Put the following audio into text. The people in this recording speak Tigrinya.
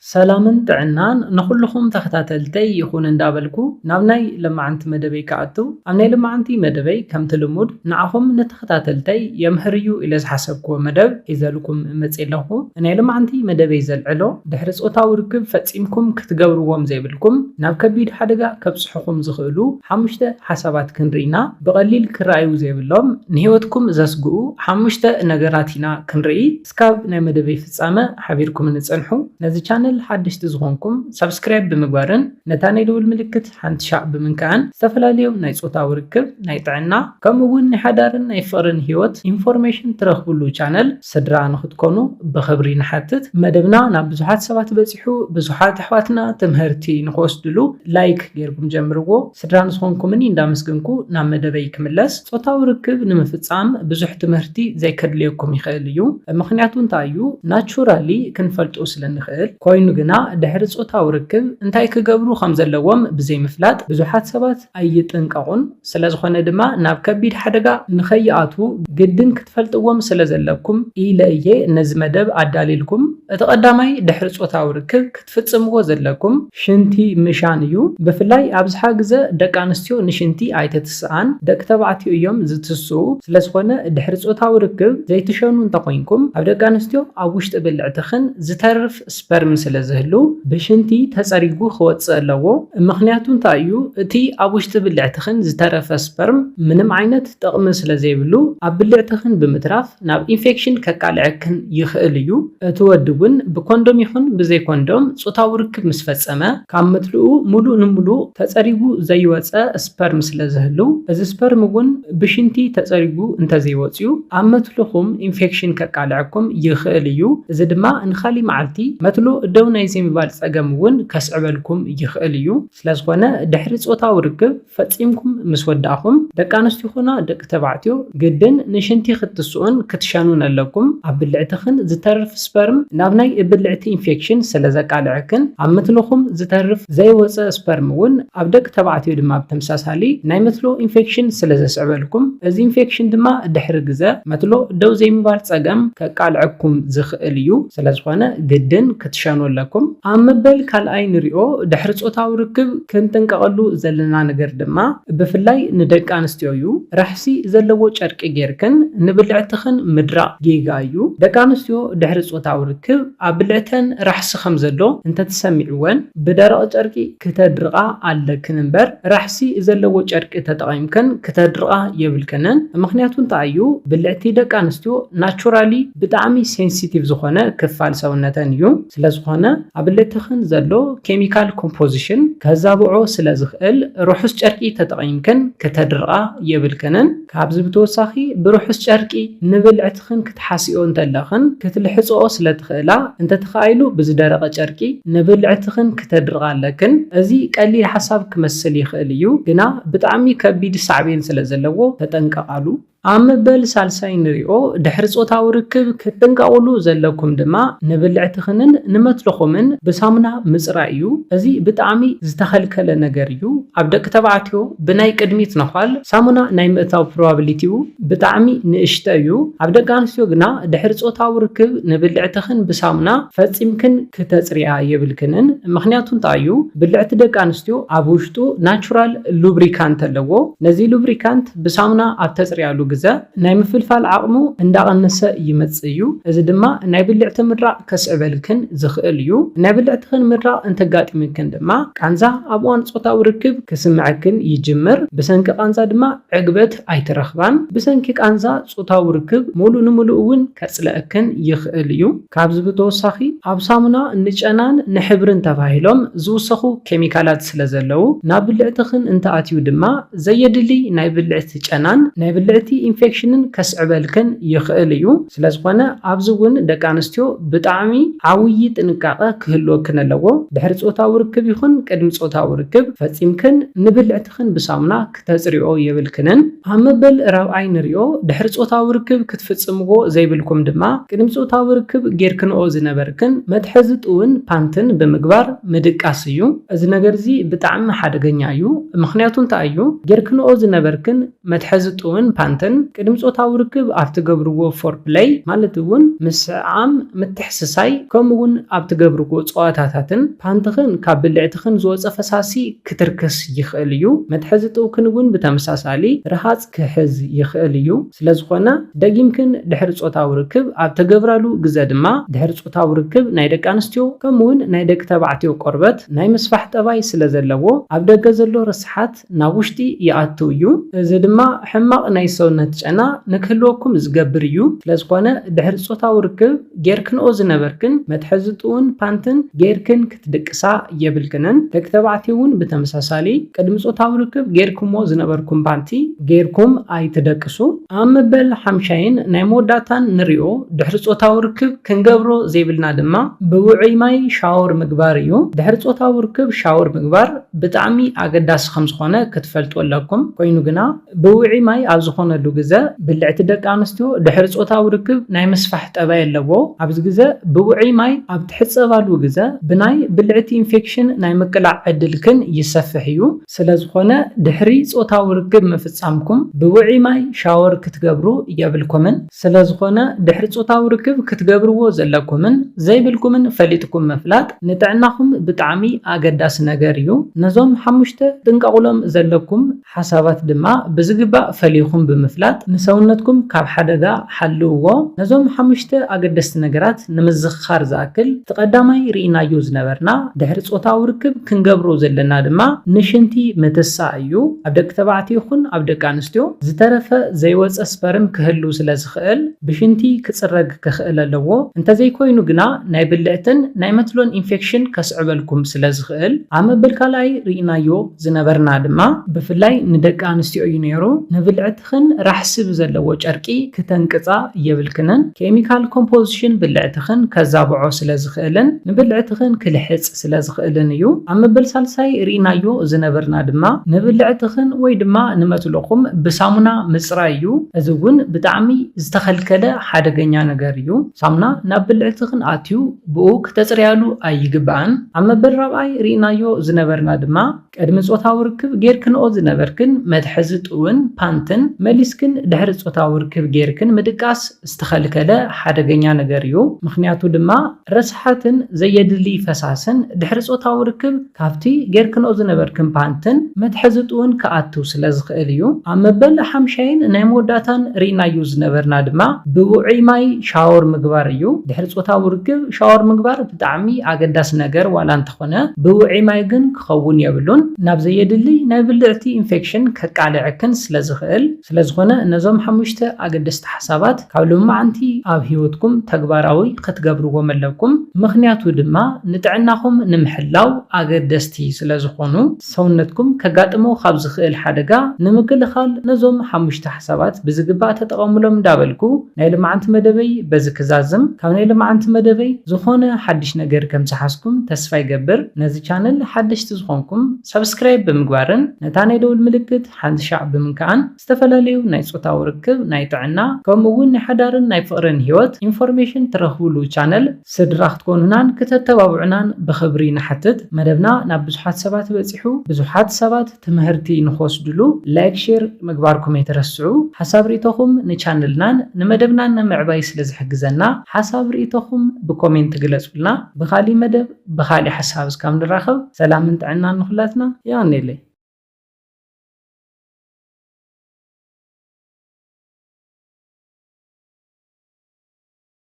ሰላምን ጥዕናን ንኹልኹም ተኸታተልተይ ይኹን እንዳበልኩ ናብ ናይ ልምዓንቲ መደበይ ከኣቱ ኣብ ናይ ልምዓንቲ መደበይ ከምቲ ልሙድ ንዓኹም ንተኸታተልተይ የምህርዩ ኢለ ዝሓሰብክዎ መደብ ሒዘልኩም መፅእ ኣለኹ። ናይ ልምዓንቲ መደበይ ዘልዕሎ ድሕሪ ፆታዊ ርክብ ፈፂምኩም ክትገብርዎም ዘይብልኩም ናብ ከቢድ ሓደጋ ከብፅሑኩም ዝኽእሉ 5 ሓሳባት ክንርኢና ብቐሊል ክረኣዩ ዘይብሎም ንሂወትኩም ዘስግኡ 5 ነገራት ኢና ክንርኢ። እስካብ ናይ መደበይ ፍጻመ ሓቢርኩም ንፀንሑ። ነዚ ቻነል ሓድሽቲ ዝኾንኩም ሰብስክራይብ ብምግባርን ነታ ናይ ደወል ምልክት ሓንቲ ሻዕ ብምንካዕን ዝተፈላለዩ ናይ ፆታዊ ርክብ፣ ናይ ጥዕና ከምኡውን ናይ ሓዳርን ናይ ፍቕርን ሂወት ኢንፎርሜሽን ትረኽብሉ ቻነል ስድራ ንኽትኮኑ ብኽብሪ ንሓትት። መደብና ናብ ብዙሓት ሰባት በፂሑ ብዙሓት ኣሕዋትና ትምህርቲ ንኽወስድሉ ላይክ ጌርኩም ጀምርዎ። ስድራ ንዝኾንኩምኒ እንዳመስገንኩ ናብ መደበይ ክምለስ። ፆታዊ ርክብ ንምፍፃም ብዙሕ ትምህርቲ ዘይከድልየኩም ይኽእል እዩ። ምክንያቱ እንታይ እዩ? ናቹራሊ ክንፈልጦ ስለንኽእል ኮይኑ ግና ድሕሪ ፆታዊ ርክብ እንታይ ክገብሩ ከም ዘለዎም ብዘይ ምፍላጥ ብዙሓት ሰባት ኣይጥንቀቁን። ስለዝኾነ ድማ ናብ ከቢድ ሓደጋ ንኸይኣቱ ግድን ክትፈልጥዎም ስለ ዘለኩም ኢለ እየ ነዚ መደብ ኣዳሊልኩም። እቲ ቀዳማይ ድሕሪ ፆታዊ ርክብ ክትፍፅምዎ ዘለኩም ሽንቲ ምሻን እዩ። ብፍላይ ኣብዝሓ ግዜ ደቂ ኣንስትዮ ንሽንቲ ኣይተትስኣን፣ ደቂ ተባዕትዮ እዮም ዝትስኡ። ስለዝኾነ ድሕሪ ፆታዊ ርክብ ዘይትሸኑ እንተኮይንኩም ኣብ ደቂ ኣንስትዮ ኣብ ውሽጢ ብልዕትኽን ዝተርፍ ስፐርም ስለዝህሉ ብሽንቲ ተፀሪጉ ክወፅእ ኣለዎ። ምክንያቱ እንታይ እዩ? እቲ ኣብ ውሽጢ ብልዕትኽን ዝተረፈ ስፐርም ምንም ዓይነት ጥቕሚ ስለዘይብሉ ኣብ ብልዕትኽን ብምትራፍ ናብ ኢንፌክሽን ከቃልዐክን ይኽእል እዩ። እቲ ወዲ እውን ብኮንዶም ይኹን ብዘይ ኮንዶም ፆታዊ ርክብ ምስ ፈፀመ ካብ ምትልኡ ሙሉእ ንሙሉእ ተፀሪጉ ዘይወፀ ስፐርም ስለዝህሉ እዚ ስፐርም እውን ብሽንቲ ተፀሪጉ እንተዘይወፅዩ ኣብ መትልኹም ኢንፌክሽን ከቃልዐኩም ይኽእል እዩ። እዚ ድማ ንኻሊእ መዓልቲ መትሎ ደው ናይ ዘይምባል ፀገም እውን ከስዕበልኩም ይኽእል እዩ። ስለዝኾነ ድሕሪ ፆታዊ ርክብ ፈፂምኩም ምስ ወዳእኹም ደቂ ኣንስትዮ ኮና ደቂ ተባዕትዮ ግድን ንሽንቲ ክትስኡን ክትሸኑን ኣለኩም። ኣብ ብልዕትኽን ዝተርፍ ስፐርም ናብ ናይ ብልዕቲ ኢንፌክሽን ስለዘቃልዐክን ኣብ ምትልኹም ዝተርፍ ዘይወፀ ስፐርም እውን ኣብ ደቂ ተባዕትዮ ድማ ብተመሳሳሊ ናይ መትሎ ኢንፌክሽን ስለዘስዕበልኩም እዚ ኢንፌክሽን ድማ ድሕሪ ግዜ መትሎ ደው ዘይምባል ፀገም ከቃልዐኩም ዝኽእል እዩ። ስለዝኾነ ግድን ክትሸኑ ኣለኩም። ኣብ መበል ካልኣይ ንሪኦ ድሕሪ ፆታዊ ርክብ ክንጥንቀቐሉ ዘለና ነገር ድማ ብፍላይ ንደቂ ኣንስትዮ እዩ። ራሕሲ ዘለዎ ጨርቂ ጌርክን ንብልዕትኽን ምድራቕ ጌጋ እዩ። ደቂ ኣንስትዮ ድሕሪ ፆታዊ ርክብ ኣብ ብልዕተን ራሕሲ ከም ዘሎ እንተትሰሚዕወን ብደረቕ ጨርቂ ክተድርቓ ኣለክን እምበር ራሕሲ ዘለዎ ጨርቂ ተጠቒምከን ክተድርቓ የብልከንን። ምክንያቱ እንታይ እዩ? ብልዕቲ ደቂ ኣንስትዮ ናቹራሊ ብጣዕሚ ሴንሲቲቭ ዝኾነ ክፋል ሰውነተን እዩ። ስለዝኾነ ኣብ ብልዕትኽን ዘሎ ኬሚካል ኮምፖዚሽን ከዛብዖ ስለዝኽእል ርሑስ ጨርቂ ተጠቒምከን ክተድርቓ የብልከንን። ካብዚ ብተወሳኺ ብርሑስ ጨርቂ ንብልዕትኽን ክትሓሲኦ እንተለኽን ክትልሕፅኦ ስለትኽእላ እንተተኻኢሉ ብዝደረቐ ጨርቂ ንብልዕትኽን ክተድርቓ ኣለክን። እዚ ቀሊል ሓሳብ ክመስል ይኽእል እዩ፣ ግና ብጣዕሚ ከቢድ ሳዕቤን ስለ ዘለዎ ተጠንቀቓሉ። ኣብ መበል ሳልሳይ ንሪኦ ድሕሪ ፆታዊ ርክብ ክትጥንቀቕሉ ዘለኩም ድማ ንብልዕትኽንን ንመትልኹምን ብሳሙና ምፅራይ እዩ። እዚ ብጣዕሚ ዝተኸልከለ ነገር እዩ። ኣብ ደቂ ተባዕትዮ ብናይ ቅድሚት ነኳል ሳሙና ናይ ምእታው ፕሮባቢሊቲኡ ብጣዕሚ ንእሽተ እዩ። ኣብ ደቂ ኣንስትዮ ግና ድሕሪ ፆታዊ ርክብ ንብልዕትኽን ብሳሙና ፈፂምክን ክተፅርያ የብልክንን። ምክንያቱ እንታይ እዩ? ብልዕቲ ደቂ ኣንስትዮ ኣብ ውሽጡ ናቹራል ሉብሪካንት ኣለዎ። ነዚ ሉብሪካንት ብሳሙና ኣብ ተፅርያሉ ግዜ ናይ ምፍልፋል ዓቕሙ እንዳቐነሰ ይመፅእ እዩ። እዚ ድማ ናይ ብልዕቲ ምድራቕ ከስዕበልክን ዝኽእል እዩ። ናይ ብልዕትኽን ምድራቕ እንተጋጢምክን ድማ ቃንዛ ኣብ እዋን ፆታዊ ርክብ ክስምዐክን ይጅምር። ብሰንኪ ቃንዛ ድማ ዕግበት ኣይትረኽባን። ብሰንኪ ቃንዛ ፆታዊ ርክብ ሙሉእ ንሙሉእ እውን ከፅለአክን ይኽእል እዩ። ካብዚ ብተወሳኺ ኣብ ሳሙና ንጨናን ንሕብርን ተባሂሎም ዝውሰኹ ኬሚካላት ስለዘለው ናብ ብልዕትኽን እንተኣትዩ ድማ ዘየድሊ ናይ ብልዕቲ ጨናን ናይ ብልዕቲ ኢንፌክሽንን ከስዕበልክን ይኽእል እዩ። ስለዝኾነ ኣብዚ እውን ደቂ ኣንስትዮ ብጣዕሚ ዓብይ ጥንቃቐ ክህልወክን ኣለዎ። ድሕሪ ፆታዊ ርክብ ይኹን ቅድሚ ፆታዊ ርክብ ፈፂምክን ንብልዕትኽን ብሳሙና ክተፅርዮ የብልክንን። ኣብ መበል ራብዓይ ንሪኦ ድሕሪ ፆታዊ ርክብ ክትፍፅምዎ ዘይብልኩም ድማ ቅድሚ ፆታዊ ርክብ ጌርክንኦ ዝነበርክን መትሐዚ ጥውን ፓንትን ብምግባር ምድቃስ እዩ። እዚ ነገር እዚ ብጣዕሚ ሓደገኛ እዩ። ምክንያቱ እንታይ እዩ? ጌርክንኦ ዝነበርክን መትሐዚ ጥውን ፓንትን ፓንትን ቅድሚ ጾታዊ ርክብ ኣብ ትገብርዎ ፎርፕሌይ ማለት እውን ምስዓም ምትሕስሳይ ከምኡውን ኣብ ትገብርዎ ፀዋታታትን ፓንትኽን ካብ ብልዕትኽን ዝወፀ ፈሳሲ ክትርክስ ይኽእል እዩ። መትሐዚ ጥውክን እውን ብተመሳሳሊ ረሃፅ ክሕዝ ይኽእል እዩ። ስለዝኾነ ደጊምክን ድሕሪ ጾታዊ ርክብ ኣብ ተገብራሉ ግዜ ድማ ድሕሪ ጾታዊ ርክብ ናይ ደቂ ኣንስትዮ ከምኡውን ናይ ደቂ ተባዕትዮ ቆርበት ናይ ምስፋሕ ጠባይ ስለ ዘለዎ ኣብ ደገ ዘሎ ርስሓት ናብ ውሽጢ ይኣቱ እዩ። እዚ ድማ ሕማቕ ናይ ሰውነት ጨና ንክህልወኩም ዝገብር እዩ። ስለዝኾነ ድሕሪ ጾታዊ ርክብ ጌርክንኦ ዝነበርክን መትሐዚ ጥውን ፓንትን ጌርክን ክትድቅሳ የብልክንን። ደቂ ተባዕትዮ እውን ብተመሳሳሊ ቅድሚ ጾታዊ ርክብ ጌርኩምዎ ዝነበርኩም ፓንቲ ጌርኩም ኣይትደቅሱ። ኣብ መበል ሓምሻይን ናይ መወዳእታን ንሪኦ ድሕሪ ጾታዊ ርክብ ክንገብሮ ዘይብልና ድማ ብውዑይ ማይ ሻወር ምግባር እዩ። ድሕሪ ጾታዊ ርክብ ሻወር ምግባር ብጣዕሚ ኣገዳሲ ከም ዝኾነ ክትፈልጡ ኣለኩም። ኮይኑ ግና ብውዑይ ማይ ኣብ ዝኾነሉ ግዜ ብልዕቲ ደቂ ኣንስትዮ ድሕሪ ጾታዊ ርክብ ናይ ምስፋሕ ጠባይ ኣለዎ። ኣብዚ ግዜ ብውዑይ ማይ ኣብ ትሕፀባሉ ግዜ ብናይ ብልዕቲ ኢንፌክሽን ናይ ምቅላዕ ዕድልክን ይሰፍሕ እዩ። ስለዝኾነ ድሕሪ ጾታዊ ርክብ ምፍጻምኩም ብውዑይ ማይ ሻወር ክትገብሩ የብልኩምን። ስለዝኾነ ድሕሪ ጾታዊ ርክብ ክትገብርዎ ዘለኩምን ዘይብልኩምን ፈሊጥኩም ምፍላጥ ንጥዕናኹም ብጣዕሚ ኣገዳሲ ነገር እዩ። ነዞም 5 ጥንቀቕሎም ዘለኩም ሓሳባት ድማ ብዝግባእ ፈሊኹም ብምፍላጥ ንሰውነትኩም ካብ ሓደጋ ሓልውዎ። ነዞም 5 ኣገደስቲ ነገራት ንምዝኽኻር ዝኣክል ተቐዳማይ ርኢናዮ ዝነበርና ድሕሪ ጾታዊ ርክብ ክንገብሮ ዘለና ድማ ንሽንቲ ምትሳእ እዩ። ኣብ ደቂ ተባዕትዮ ይኹን ኣብ ደቂ ኣንስትዮ ዝተረፈ ዘይወፀ ስፐርም ክህሉ ስለ ዝኽእል ብሽንቲ ክፅረግ ክኽእል ኣለዎ። እንተዘይኮይኑ ግና ናይ ብልዕትን ናይ መትሎን ኢንፌክሽን ከስዕበልኩም ስለ ዝኽእል ኣብ መበል ካልኣይ ርኢናዮ ዝነበርና ድማ ብፍላይ ንደቂ ኣንስትዮ እዩ ነይሩ። ንብልዕትኽን ራሕሲ ብዘለዎ ጨርቂ ክተንቅፃ የብልክንን ኬሚካል ኮምፖዚሽን ብልዕትኽን ከዛብዖ ስለ ዝኽእልን ንብልዕትኽን ክልሕፅ ስለ ዝኽእልን እዩ። ኣብ መበል ሳልሳይ ርኢናዮ ዝነበርና ድማ ንብልዕትኽን ወይ ድማ ንመትሎኹም ብሳሙና ምፅራይ እዩ። እዚ እውን ብጣዕሚ ዝተኸልከለ ሓደገኛ ነገር እዩ። ሳሙና ናብ ብልዕትኽን ኣትዩ ብኡ ክተፅርያሉ ኣይግባእን። ኣብ መበል ራብዓይ ርኢናዮ ዝነበርና ድማ ቅድሚ ጾታዊ ርክብ ጌርክንኦ ዝነበርክን መትሐዚ ጥውን ፓንትን መሊስክን ድሕሪ ጾታዊ ርክብ ጌርክን ምድቃስ ዝተኸልከለ ሓደገኛ ነገር እዩ። ምክንያቱ ድማ ረስሓትን ዘየድሊ ፈሳስን ድሕሪ ጾታዊ ርክብ ካብቲ ጌርክንኦ ዝነበርክን ፓንትን መትሐዚ ጥውን ክኣቱ ስለ ዝኽእል እዩ። ኣብ መበል ሓምሻይን ናይ መወዳእታን ርኢናዮ ዝነበርና ድማ ብውዑይ ማይ ሻወር ምግባር እዩ። ድሕሪ ጾታዊ ርክብ ሻወር ምግባር ብጣዕሚ ኣገዳሲ ነገር ዋላ እንተኾነ ብውዑይ ማይ ግን ክኸውን የብሉን። ናብ ዘየድሊ ናይ ብልዕቲ ኢንፌክሽን ከቃልዕክን ስለ ዝኽእል። ስለዝኾነ ነዞም 5 ኣገደስቲ ሓሳባት ካብ ልምዓንቲ ኣብ ሂወትኩም ተግባራዊ ክትገብርዎም ኣለኩም። ምክንያቱ ድማ ንጥዕናኹም ንምሕላው ኣገደስቲ ስለዝኾኑ ሰውነትኩም ከጋጥሞ ካብ ዝኽእል ሓደጋ ንምክልኻል ነዞም 5 ሓሳባት ብዝግባእ ተጠቐምሎም እንዳበልኩ ናይ ልምዓንቲ መደበይ በዚ ክዛዝም ካብ ናይ ልምዓንቲ መደበይ ዝኾነ ሓድሽ ነገር ከም ዝሓስኩም ተስፋ ይገብር። ነዚ ቻነል ሓደሽቲ ዝኾንኩም ሰብስክራይብ ብምግባርን ነታ ናይ ደውል ምልክት ሓንቲ ሻዕ ብምንካዕን ዝተፈላለዩ ናይ ጾታዊ ርክብ ናይ ጥዕና ከምኡውን ናይ ሓዳርን ናይ ፍቕርን ሂወት ኢንፎርሜሽን ትረኽብሉ ቻነል ስድራ ክትኮኑናን ከተተባብዑናን ብኽብሪ ንሓትት። መደብና ናብ ብዙሓት ሰባት በፂሑ ብዙሓት ሰባት ትምህርቲ ንኽወስድሉ ላይክ ሼር ምግባርኩም ኣይትረስዑ። ሓሳብ ርእቶኹም ንቻነልናን ንመደብናን ንምዕባይ ስለ ዝሕግዘና ሓሳብ ርእቶኹም ብኮሜንት ግለጹልና። ብኻሊእ መደብ ብኻሊእ ሓሳብ እስካብ ንራኸብ ሰላምን ጥዕናን ንኹላትና። ያኔለይ